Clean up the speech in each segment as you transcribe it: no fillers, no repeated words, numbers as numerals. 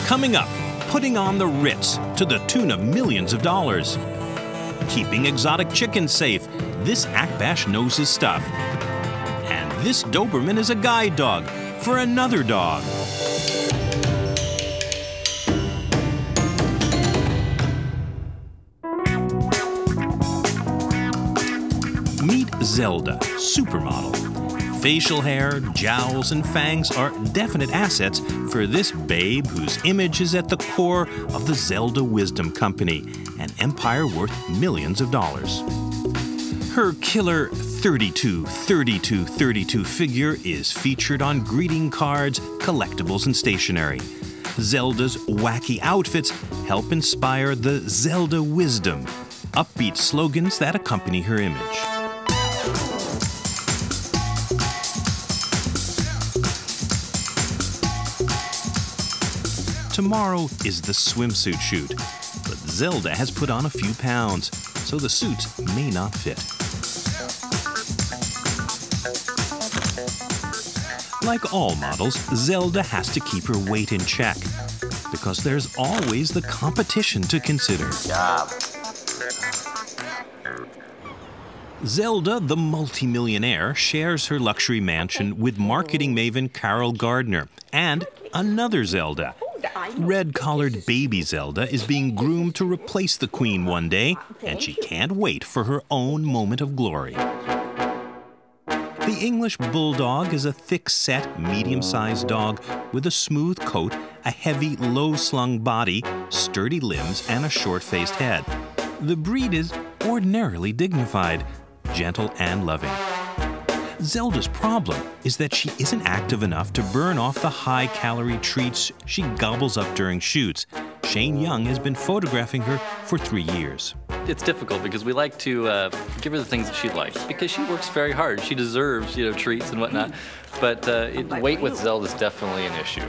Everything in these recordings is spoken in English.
Coming up, putting on the Ritz to the tune of millions of dollars. Keeping exotic chickens safe. This Akbash knows his stuff. And this Doberman is a guide dog for another dog. Meet Zelda, supermodel. Facial hair, jowls, and fangs are definite assets for this babe whose image is at the core of the Zelda Wisdom Company, an empire worth millions of dollars. Her killer 32-32-32 figure is featured on greeting cards, collectibles, and stationery. Zelda's wacky outfits help inspire the Zelda Wisdom, upbeat slogans that accompany her image. Tomorrow is the swimsuit shoot, but Zelda has put on a few pounds, so the suits may not fit. Like all models, Zelda has to keep her weight in check, because there's always the competition to consider. Good job. Zelda, the multimillionaire, shares her luxury mansion with marketing maven Carol Gardner and another Zelda. Red-collared baby Zelda is being groomed to replace the queen one day, and she can't wait for her own moment of glory. The English Bulldog is a thick-set, medium-sized dog with a smooth coat, a heavy, low-slung body, sturdy limbs, and a short-faced head. The breed is ordinarily dignified, gentle, and loving. Zelda's problem is that she isn't active enough to burn off the high-calorie treats she gobbles up during shoots. Shane Young has been photographing her for 3 years. It's difficult because we like to give her the things that she likes because she works very hard. She deserves, treats and whatnot. But weight with Zelda is definitely an issue.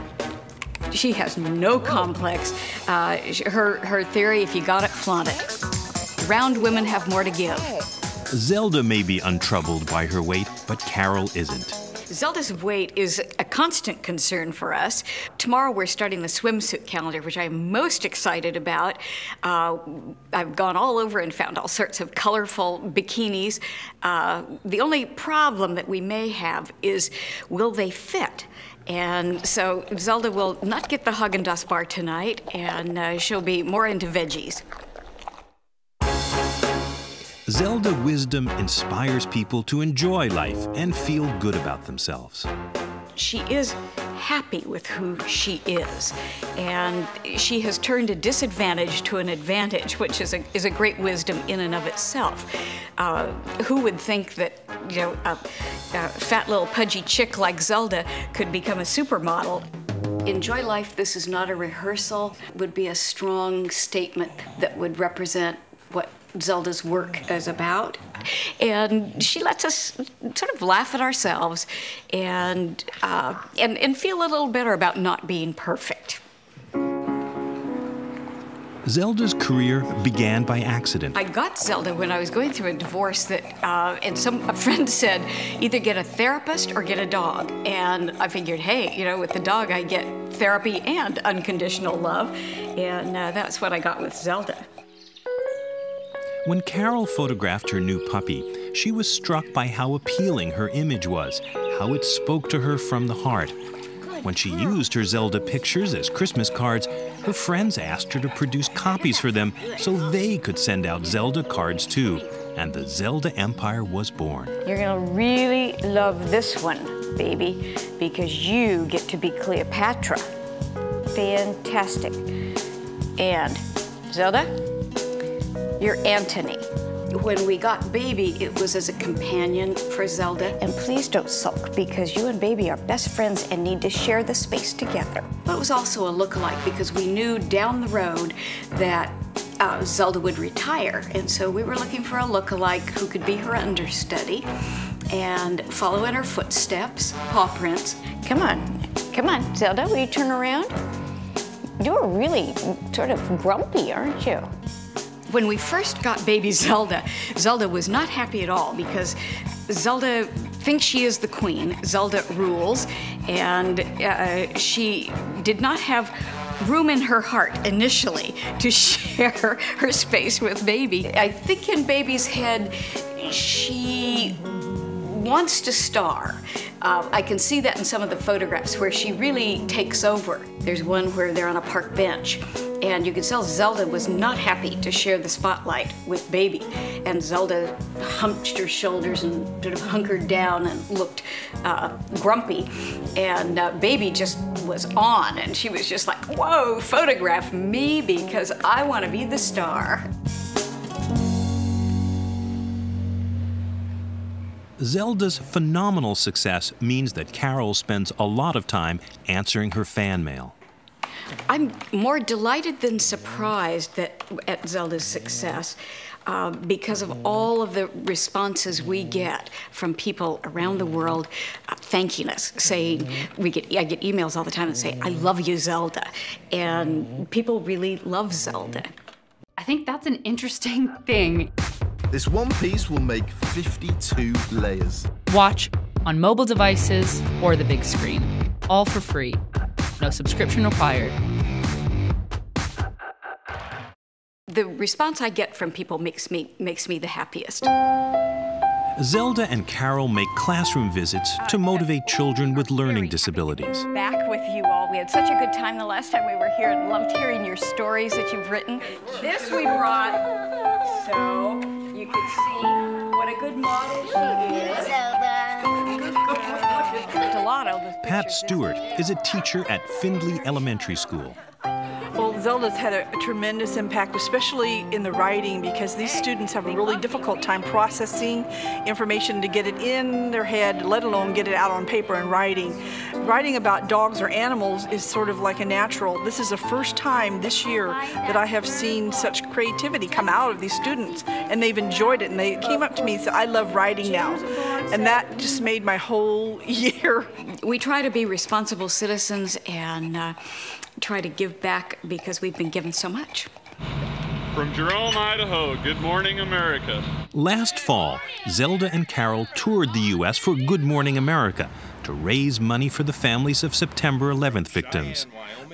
She has no complex. Her theory, if you got it, flaunt it. Round women have more to give. Zelda may be untroubled by her weight, but Carol isn't. Zelda's weight is a constant concern for us. Tomorrow we're starting the swimsuit calendar, which I'm most excited about. I've gone all over and found all sorts of colorful bikinis. The only problem that we may have is, will they fit? And so Zelda will not get the Haagen-Dazs bar tonight, and she'll be more into veggies. Zelda Wisdom inspires people to enjoy life and feel good about themselves. She is happy with who she is, and she has turned a disadvantage to an advantage, which is a great wisdom in and of itself. Who would think that a fat little pudgy chick like Zelda could become a supermodel? Enjoy life. This is not a rehearsal. Would be a strong statement that would represent what Zelda's work is about. And she lets us sort of laugh at ourselves and feel a little better about not being perfect. Zelda's career began by accident. I got Zelda when I was going through a divorce and a friend said, either get a therapist or get a dog. And I figured, hey, with the dog I get therapy and unconditional love. And that's what I got with Zelda. When Carol photographed her new puppy, she was struck by how appealing her image was, how it spoke to her from the heart. When she used her Zelda pictures as Christmas cards, her friends asked her to produce copies for them so they could send out Zelda cards too, and the Zelda Empire was born. You're gonna really love this one, baby, because you get to be Cleopatra. Fantastic. And Zelda, you're Antony. When we got Baby, it was as a companion for Zelda. And please don't sulk, because you and Baby are best friends and need to share the space together. But it was also a look-alike, because we knew down the road that Zelda would retire. And so we were looking for a look-alike who could be her understudy and follow in her footsteps, paw prints. Come on, Zelda, will you turn around? You're really sort of grumpy, aren't you? When we first got baby Zelda, Zelda was not happy at all because Zelda thinks she is the queen. Zelda rules, and she did not have room in her heart initially to share her space with baby. I think in baby's head, she wants to star. I can see that in some of the photographs where she really takes over. There's one where they're on a park bench, and you can tell Zelda was not happy to share the spotlight with baby. And Zelda hunched her shoulders and sort of hunkered down and looked grumpy. And baby just was on, and she was just like, whoa, photograph me because I want to be the star. Zelda's phenomenal success means that Carol spends a lot of time answering her fan mail. I'm more delighted than surprised at Zelda's success because of all of the responses we get from people around the world thanking us, saying, I get emails all the time that say, I love you, Zelda. And people really love Zelda. I think that's an interesting thing. This one piece will make 52 layers. Watch on mobile devices or the big screen. All for free. No subscription required. The response I get from people makes me the happiest. Zelda and Carol make classroom visits to motivate children with learning disabilities. Back with you all. We had such a good time the last time we were here and loved hearing your stories that you've written. This we brought so you could see what a good model she is. Pat Stewart is a teacher at Findlay Elementary School. Well, Zelda's had a tremendous impact, especially in the writing, because these students have a really difficult time processing information to get it in their head, let alone get it out on paper and writing. Writing about dogs or animals is sort of like a natural. This is the first time this year that I have seen such creativity come out of these students, and they've enjoyed it, and they came up to me and said, I love writing now. And that just made my whole year. We try to be responsible citizens and try to give back because we've been given so much. From Jerome, Idaho, good morning, America. Last fall, Zelda and Carol toured the U.S. for Good Morning America to raise money for the families of September 11th victims.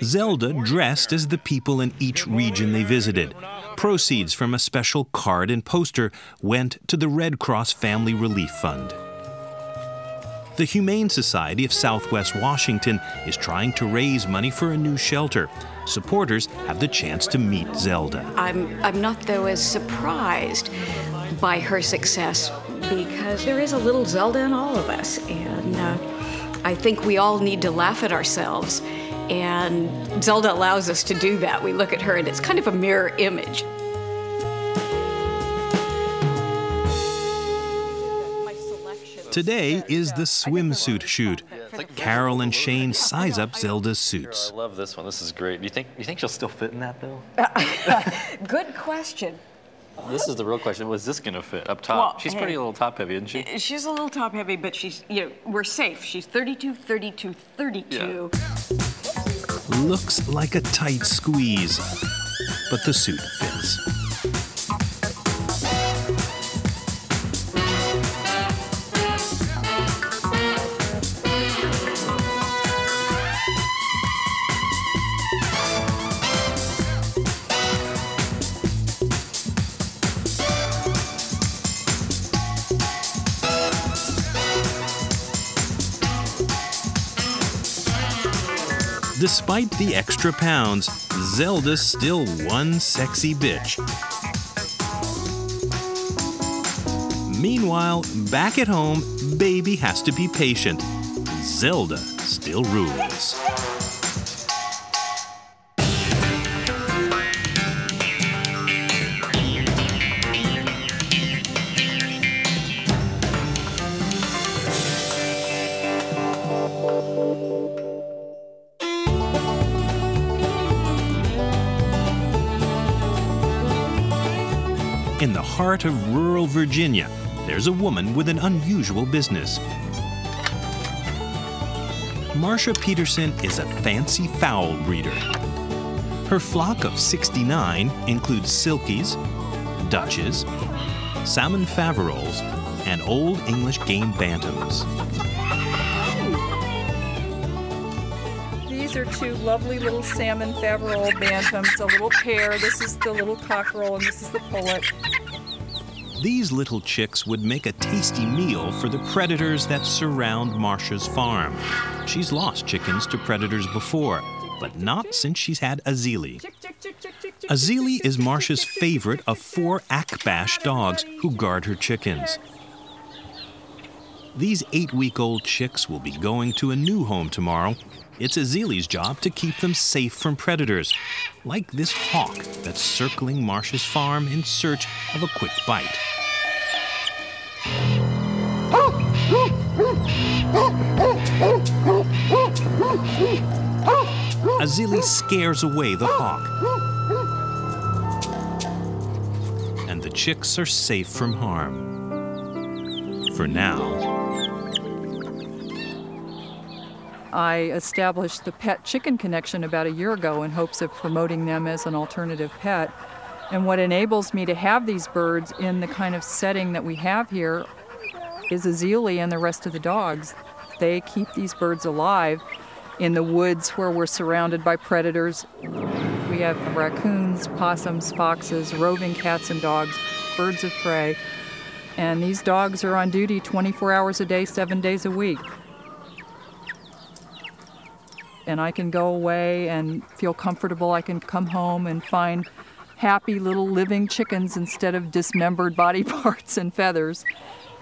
Zelda dressed as the people in each region they visited. Proceeds from a special card and poster went to the Red Cross Family Relief Fund. The Humane Society of Southwest Washington is trying to raise money for a new shelter. Supporters have the chance to meet Zelda. I'm not, though, as surprised by her success because there is a little Zelda in all of us. And I think we all need to laugh at ourselves. And Zelda allows us to do that. We look at her and it's kind of a mirror image. Today is the swimsuit shoot. Carol and Shane size up Zelda's suits. I love this one. This is great. You think she'll still fit in that, though? Good question. This is the real question. Was this going to fit up top? Well, she's pretty a little top heavy, isn't she? She's a little top heavy, but she's, we're safe. She's 32, 32, 32. Yeah. Looks like a tight squeeze, but the suit fits. Despite the extra pounds, Zelda's still one sexy bitch. Meanwhile, back at home, baby has to be patient. Zelda still rules. In the heart of rural Virginia, there's a woman with an unusual business. Marcia Peterson is a fancy fowl breeder. Her flock of 69 includes Silkies, Dutches, Salmon Faverolles, and Old English Game Bantams. These are two lovely little Salmon Faverolles bantams, a little pair. This is the little cockerel and this is the pullet. These little chicks would make a tasty meal for the predators that surround Marcia's farm. She's lost chickens to predators before, but not since she's had Azili. Azili is Marcia's favorite of 4 Akbash dogs who guard her chickens. These 8-week-old chicks will be going to a new home tomorrow. It's Azili's job to keep them safe from predators, like this hawk that's circling Marcia's farm in search of a quick bite. Azili scares away the hawk, and the chicks are safe from harm. For now. I established the pet chicken connection about a year ago in hopes of promoting them as an alternative pet. And what enables me to have these birds in the kind of setting that we have here is Azili and the rest of the dogs. They keep these birds alive in the woods where we're surrounded by predators. We have raccoons, possums, foxes, roving cats and dogs, birds of prey. And these dogs are on duty 24 hours a day, 7 days a week. And I can go away and feel comfortable. I can come home and find happy little living chickens instead of dismembered body parts and feathers.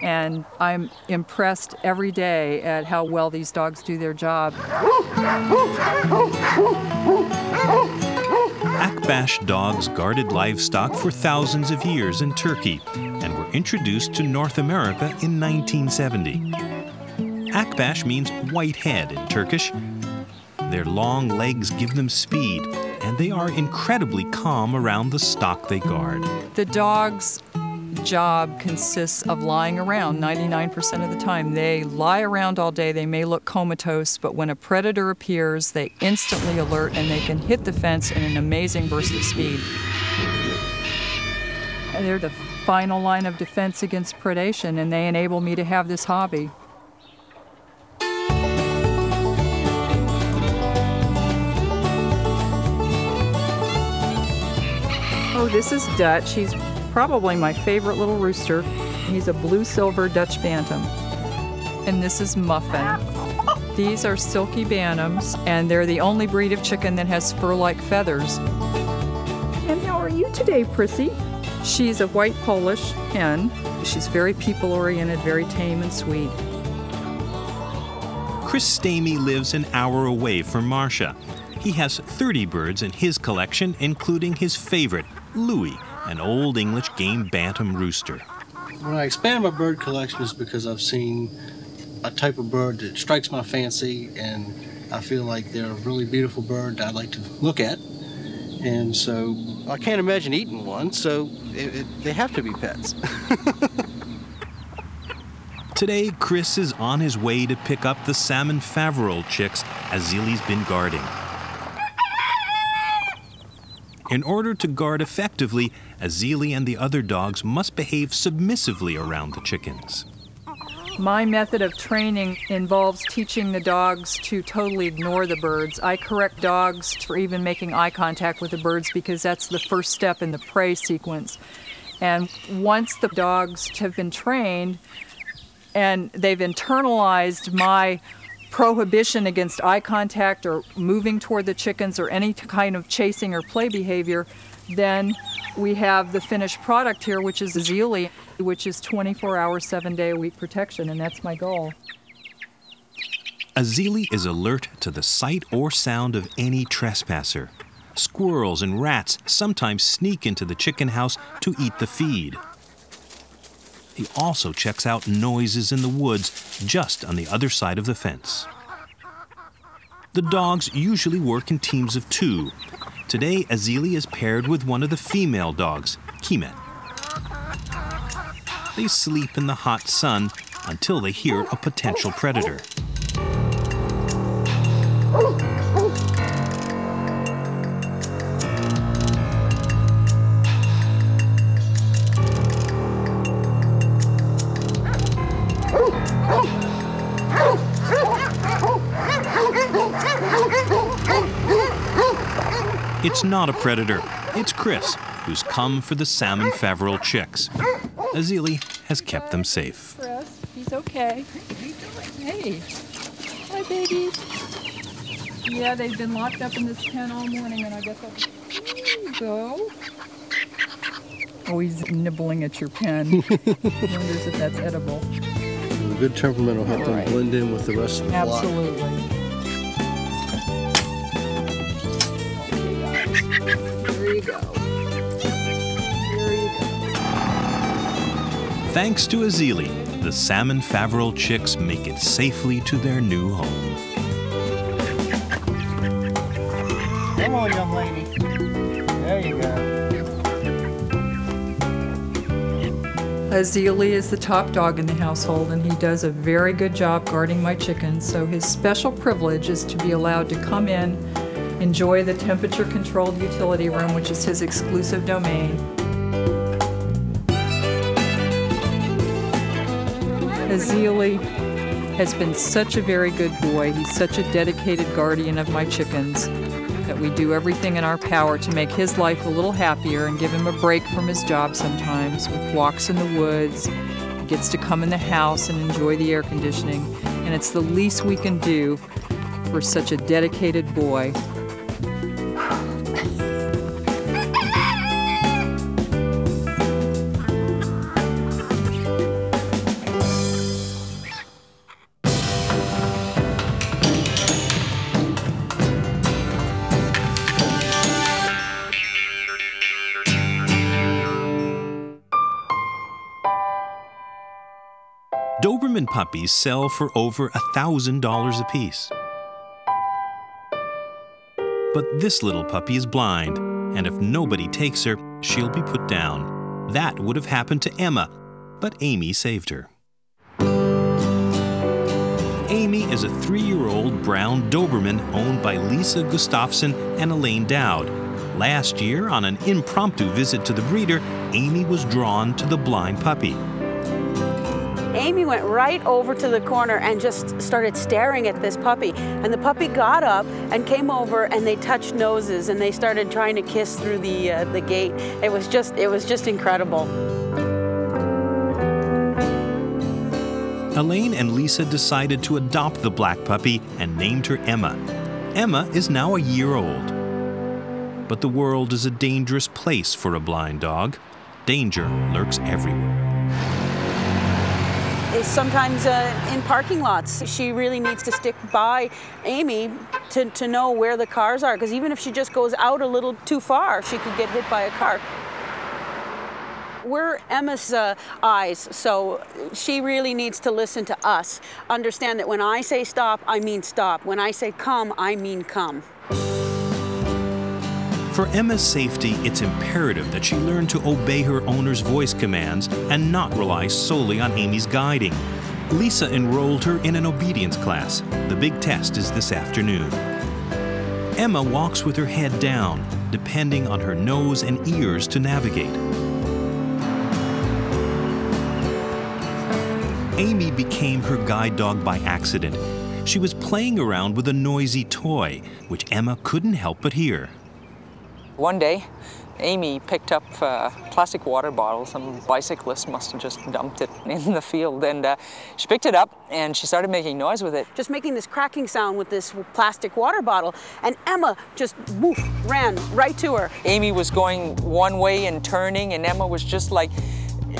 And I'm impressed every day at how well these dogs do their job. Akbash dogs guarded livestock for thousands of years in Turkey and were introduced to North America in 1970. Akbash means white head in Turkish. Their long legs give them speed, and they are incredibly calm around the stock they guard. The dog's job consists of lying around 99% of the time. They lie around all day. They may look comatose, but when a predator appears, they instantly alert and they can hit the fence in an amazing burst of speed. And they're the final line of defense against predation, and they enable me to have this hobby. Oh, this is Dutch. He's probably my favorite little rooster. He's a blue-silver Dutch Bantam. And this is Muffin. These are silky bantams, and they're the only breed of chicken that has fur-like feathers. And how are you today, Prissy? She's a white Polish hen. She's very people-oriented, very tame and sweet. Chris Stamey lives an hour away from Marcia. He has 30 birds in his collection, including his favorite, Louis, an Old English Game Bantam rooster. When I expand my bird collection is because I've seen a type of bird that strikes my fancy, and I feel like they're a really beautiful bird that I'd like to look at. And so I can't imagine eating one, so they have to be pets. Today, Chris is on his way to pick up the Salmon Faverolles chicks Azili's been guarding. In order to guard effectively, Azili and the other dogs must behave submissively around the chickens. My method of training involves teaching the dogs to totally ignore the birds. I correct dogs for even making eye contact with the birds because that's the first step in the prey sequence. And once the dogs have been trained and they've internalized my prohibition against eye contact or moving toward the chickens or any kind of chasing or play behavior, then we have the finished product here, which is Azili, which is 24-hour, 7-day-a-week protection, and that's my goal. Azili is alert to the sight or sound of any trespasser. Squirrels and rats sometimes sneak into the chicken house to eat the feed. He also checks out noises in the woods just on the other side of the fence. The dogs usually work in teams of 2. Today, Azili is paired with one of the female dogs, Kimet. They sleep in the hot sun until they hear a potential predator. it's not a predator. It's Chris, who's come for the salmon Faverol chicks. Azili has kept them safe. Chris, he's okay. Hey. Hi, baby. Yeah, they've been locked up in this pen all morning, and I guess there you go. Oh, he's nibbling at your pen. Wonders if that's edible. A good temperament will help them blend in with the rest of the flock. Absolutely. There you go. There you go. Thanks to Azili, the salmon Faverol chicks make it safely to their new home. Come on, young lady. There you go. Azili is the top dog in the household, and he does a very good job guarding my chickens, so his special privilege is to be allowed to come in, enjoy the temperature-controlled utility room, which is his exclusive domain. Azili has been such a very good boy. He's such a dedicated guardian of my chickens that we do everything in our power to make his life a little happier and give him a break from his job sometimes with walks in the woods. He gets to come in the house and enjoy the air conditioning, and it's the least we can do for such a dedicated boy. Doberman puppies sell for over $1,000 apiece. But this little puppy is blind, and if nobody takes her, she'll be put down. That would have happened to Emma, but Amy saved her. Amy is a 3-year-old brown Doberman owned by Lisa Gustafson and Elaine Dowd. Last year, on an impromptu visit to the breeder, Amy was drawn to the blind puppy. Amy went right over to the corner and just started staring at this puppy. And the puppy got up and came over, and they touched noses, and they started trying to kiss through the gate. It was just incredible. Elaine and Lisa decided to adopt the black puppy and named her Emma. Emma is now a year old. But the world is a dangerous place for a blind dog. Danger lurks everywhere. Sometimes in parking lots, she really needs to stick by Amy to know where the cars are, because even if she just goes out a little too far, she could get hit by a car. We're Emma's eyes, so she really needs to listen to us. Understand that when I say stop, I mean stop. When I say come, I mean come. For Emma's safety, it's imperative that she learn to obey her owner's voice commands and not rely solely on Amy's guiding. Lisa enrolled her in an obedience class. The big test is this afternoon. Emma walks with her head down, depending on her nose and ears to navigate. Amy became her guide dog by accident. She was playing around with a noisy toy, which Emma couldn't help but hear. One day, Amy picked up a plastic water bottle. Some bicyclist must have just dumped it in the field, and she picked it up and she started making noise with it. Just making this cracking sound with this plastic water bottle, and Emma just woof, ran right to her. Amy was going one way and turning, and Emma was just like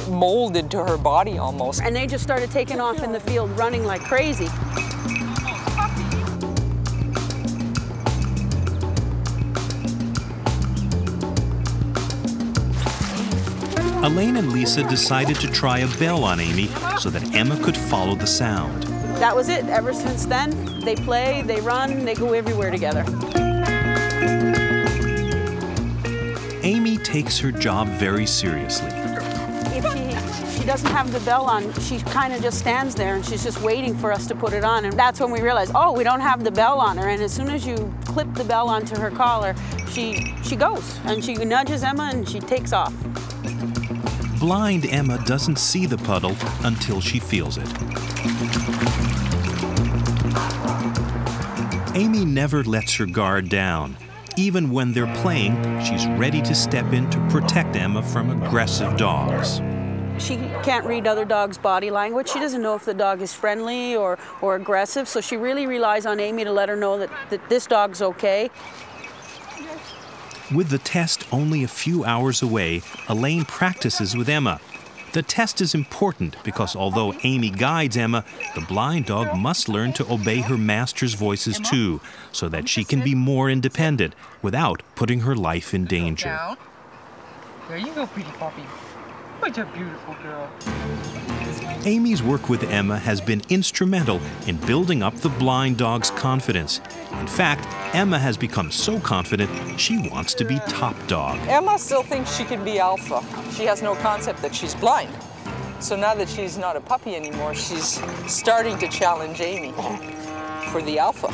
molded to her body almost. And they just started taking off in the field, running like crazy. Elaine and Lisa decided to try a bell on Amy so that Emma could follow the sound. That was it. Ever since then, they play, they run, they go everywhere together. Amy takes her job very seriously. If she doesn't have the bell on, she kind of just stands there and she's just waiting for us to put it on. And that's when we realized, oh, we don't have the bell on her. And as soon as you clip the bell onto her collar, she goes and she nudges Emma and she takes off. Blind Emma doesn't see the puddle until she feels it. Amy never lets her guard down. Even when they're playing, she's ready to step in to protect Emma from aggressive dogs. She can't read other dogs' body language. She doesn't know if the dog is friendly or aggressive, so she really relies on Amy to let her know that this dog's okay. With the test only a few hours away, Elaine practices with Emma. The test is important because although Amy guides Emma, the blind dog must learn to obey her master's voices too, so that she can be more independent without putting her life in danger. There you go, pretty puppy. What a beautiful girl. Amy's work with Emma has been instrumental in building up the blind dog's confidence. In fact, Emma has become so confident she wants to be top dog. Emma still thinks she can be alpha. She has no concept that she's blind. So now that she's not a puppy anymore, she's starting to challenge Amy for the alpha.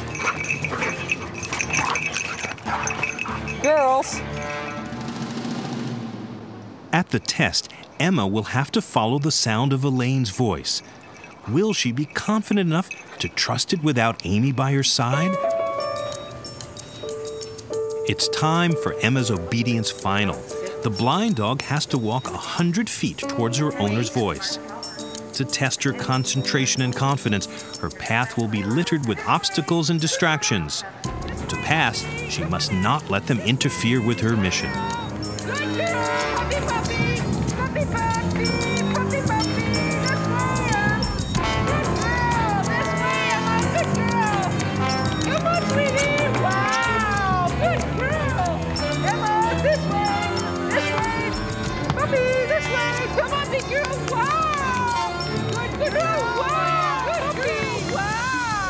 Girls. At the test, Emma will have to follow the sound of Elaine's voice. Will she be confident enough to trust it without Amy by her side? It's time for Emma's obedience final. The blind dog has to walk 100 feet towards her owner's voice. To test her concentration and confidence, her path will be littered with obstacles and distractions. To pass, she must not let them interfere with her mission.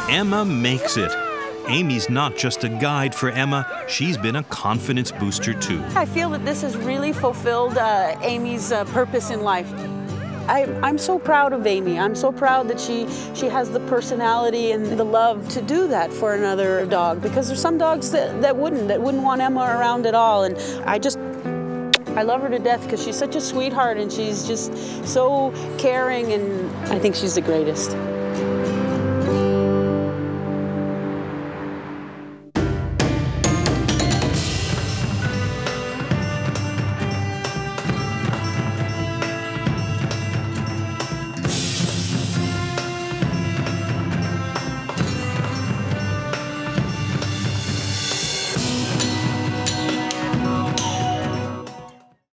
Emma makes it. Amy's not just a guide for Emma, she's been a confidence booster too. I feel that this has really fulfilled Amy's purpose in life. I'm so proud of Amy. I'm so proud that she has the personality and the love to do that for another dog, because there's some dogs that wouldn't want Emma around at all. And I love her to death because she's such a sweetheart and she's just so caring, and I think she's the greatest.